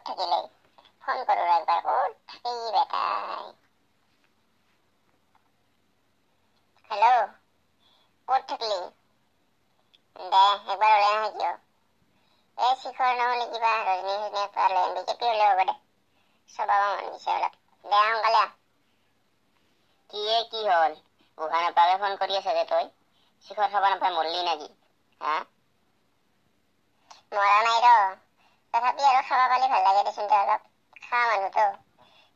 থাকিলে ফোন কৰো একবাৰ ক'ত থাকি বেটাই হেল্ল' ক'ত থাকলি দে একবাৰ ওলাই আহা কিয় শিখৰ নহ'লে কিবা ৰজনী পালে বিজেপি হ'লে হ'ব দে চবাব মন দিছে অলপ দে সোনকালে কি হ'ল উশাহ নাপাকে ফোন কৰি আছে যে তই শিখৰ খাব নাপাই মৰলি নেকি হা মৰা নাই তথাপি আৰু খাব পালে ভাল লাগে দেচোন তই অলপ খোৱা মানুহতো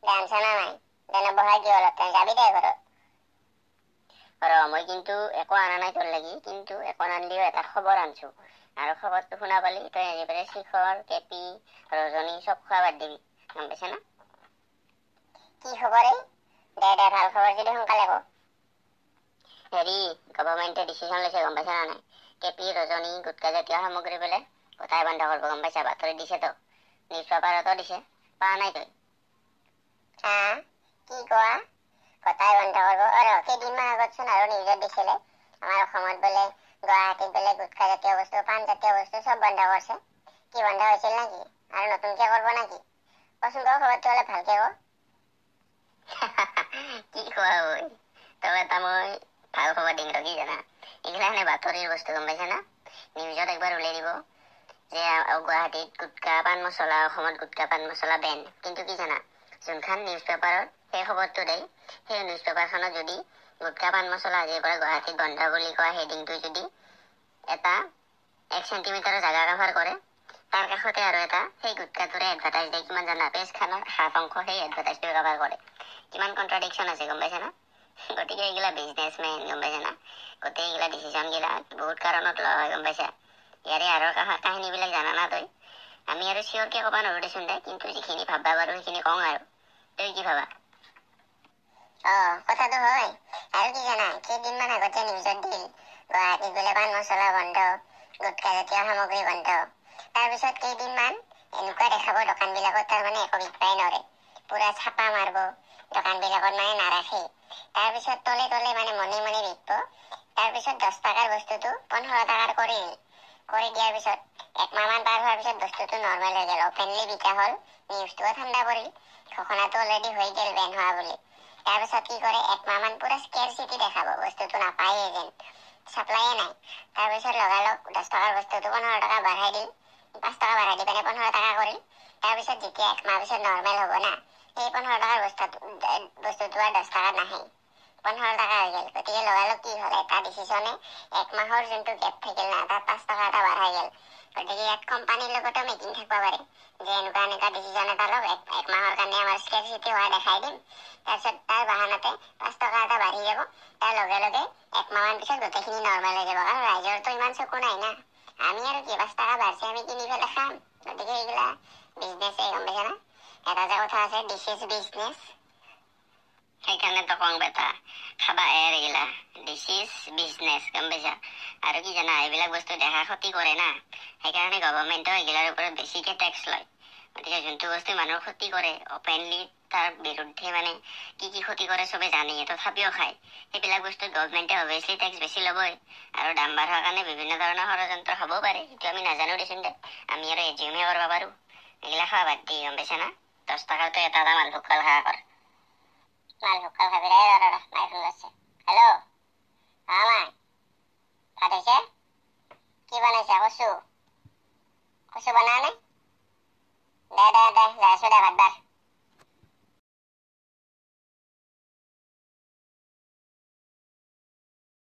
দান চানা নাই দেনে বহাই দিয় অলপ যাবি দে ঘৰত মই কিন্তু একো আনা নাই তোৰ লাগি কিন্তু একো নানলিও এটা খবৰ আনছো আৰু খবৰটো শুনা পালি তই একেবাৰে শিখৰ কেপি ৰজনী চব খোৱা বাদ দিবি গম পাইছা না কি খবৰ দে ভাল খবৰ যদি সোনকালে ক হেৰি গভৰ্ণমেণ্টে ডিচিশ্যন লৈছে গম পাইছা না নাই কেপি ৰজনী গুটকা জাতীয় সামগ্ৰী বোলে গোটাই বন্ধ কৰিব গম পাইছা বাতৰি দিছে তো নিউজ পেপাৰতো দিছে পোৱা নাই তই কি কোৱা গোটাই বন্ধ কৰিব কেইদিনমান আগতচোন আৰু নিউজত দিছিলে আমাৰ অসমত বোলে গুৱাহাটীত বোলে গুটকা জাতীয় বস্তু পাণ জাতীয় বস্তু চব বন্ধ কৰিছে কি বন্ধ হৈছিল নেকি আৰু নতুনকে কৰিব নেকি কচোন ক খবৰটো অলপ ভালকে ক কি কোৱা ঐ তই এটা মই ভাল খবৰ দিম কি জানা এইগিলাখানে বাতৰিৰ বস্তু গম পাইছা না নিউজত একবাৰ উলিয়াই দিব যে গুৱাহাটীত গুটকা পাণ মছলা অসমত গুটকা পাণ মছলা বেন কিন্তু কি জানা যোনখন নিউজ পেপাৰত সেই খবৰটো দেই সেই নিউজ পেপাৰখনত যদি গুটকা পাণ মছলা আজিৰ পৰা গুৱাহাটীত বন্ধ বুলি কোৱা হেডিংটো যদি এটা 1 চেণ্টিমিটাৰৰ জাগা কভাৰ কৰে তাৰ কাষতে আৰু এটা সেই গুটকাটোৰে এডভাৰটাইজ দিয়ে কিমান জানা পেজখনৰ হাফ অংশ সেই এডভাৰটাইজটোৱে কভাৰ কৰে কিমান কণ্ট্ৰাডিকশ্যন আছে গম পাইছা না গতিকে এইগিলা বিজনেছমেন গম পাইছা না গোটেই এইগিলা ডিচিশ্যনগিলা বহুত কাৰণত লোৱা হয় গম পাইছা ইয়াৰে আৰু কাহিনীবিলাক জানা না তই আমি আৰু চিয়ৰকে ক'ব নোৱাৰো দেচোন দে কিন্তু যিখিনি ভাববা পাৰো সেইখিনি কওঁ আৰু তই কি ভাবা কথাটো হয় আৰু কি জানা কেইদিনমান আগতে নিউজত দিল গুৱাহাটীত বোলে পাণ মছলা বন্ধ গুটকা জাতীয় সামগ্ৰী বন্ধ তাৰপিছত কেইদিনমান এনেকুৱা দেখাব দোকানবিলাকত তাৰমানে একো বিকবাই নৰে পুৰা ছাপা মাৰিব দোকানবিলাকত মানে নাৰাখে তাৰপিছত তলে তলে মানে মনে মনে বিকব তাৰপিছত 10 টকাৰ বস্তুটো 15 টকাৰ কৰি দিয়াৰ পিছত একমাহমান পাৰ হোৱাৰ পিছত বস্তুটো নৰ্মেল হৈ গ'ল অপেনলি বিকা হ'ল নিউজটোও ঠাণ্ডা পৰিল ঘোষণাটো অলৰেডি হৈ গ'ল বেন হোৱা বুলি তাৰপিছত কি কৰে একমাহমান পুৰা স্কেৰচিটি দেখাব বস্তুটো নাপায়ে যেন চাপ্লাইয়ে নাই তাৰপিছত লগালগ 10 টকাৰ বস্তুটো 15 টকা বঢ়াই দিল 5 টকা বঢ়াই দি পেলাই 15 টকা কৰিল তাৰপিছত যেতিয়া একমাহ পিছত নৰ্মেল হ'ব না সেই 15 টকাৰ বস্তুটো আৰু 10 টকাত নাহে 15 টকা হৈ গ'ল গতিকে লগালগ কি হ'ল এটা ডিচিশ্যনে একমাহৰ যোনটো গেপ থাকিল না তাত 5 টকা এটা বঢ়াই গ'ল গতিকে ইয়াত কোম্পানীৰ লগতো মিটিং থাকিব পাৰে যে এনেকুৱা ডিচিশ্যন এটা লওক একমাহৰ কাৰণে আমাৰ স্কেৰচিটি হোৱা দেখাই দিম তাৰপিছত তাৰ বাহানাতে 5 টকা এটা বাঢ়ি যাব তাৰ লগে লগে একমাহমান পিছত গোটেইখিনি নৰ্মেল হৈ যাব কাৰণ ৰাইজৰতো ইমান চকু নাই না আমি আৰু কি 5 টকা বাঢ়ছে আমি কিনি পেলাই খাম গতিকে এইগিলা বিজনেছে গম পাইছা না এটা যে কথা আছে দিছ ইজ বিজনেছ সেইকাৰণেতো কওঁ বেটা খাবা এইগিলা দিছ ইজ বিজনেছ গম পাইছা আৰু কি জানা এইবিলাক বস্তু দেখা ক্ষতি কৰে না সেইকাৰণে গভৰ্ণমেণ্টেও এইগিলাৰ ওপৰত বেছিকে টেক্স লয় গতিকে যোনটো বস্তু মানুহৰ ক্ষতি কৰে অপেনলি তাৰ বিৰুদ্ধে মানে কি ক্ষতি কৰে চবে জানে তথাপিও খায় সেইবিলাক বস্তু গভৰ্ণমেণ্টে অভিয়াছলি টেক্স বেছি ল'বই আৰু দাম বঢ়াৰ কাৰণে বিভিন্ন ধৰণৰ ষড়যন্ত্ৰ হ'বও পাৰে সেইটো আমি নাজানো দেচোন দে আমি আৰু এজিউমহে কৰিব পাৰো এইগিলা খোৱা বাদ দি গম পাইছা না 10 টকাতো এটা মালভোগ কল খোৱা কৰ মালভোগ কল খাবি মাই ফোন কৰিছে হেল্ল' মাই ভাত হৈছে কি বনাইছা কচু বনা নাই দে যাই আছো দে ভাত বাৰ